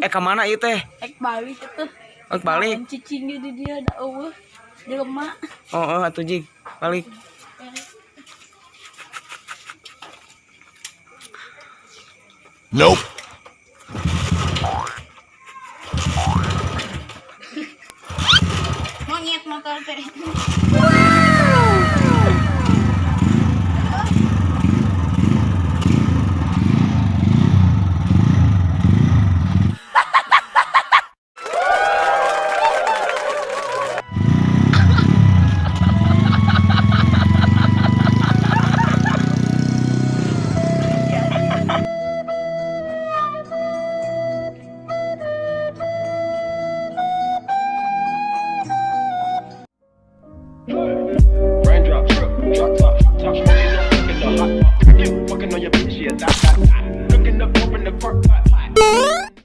Kemana ieu teh? Balik itu. Balik. Cicing dia ada eueuh. Jelema. Atuh jig, balik. Nope. Monyet motor teh.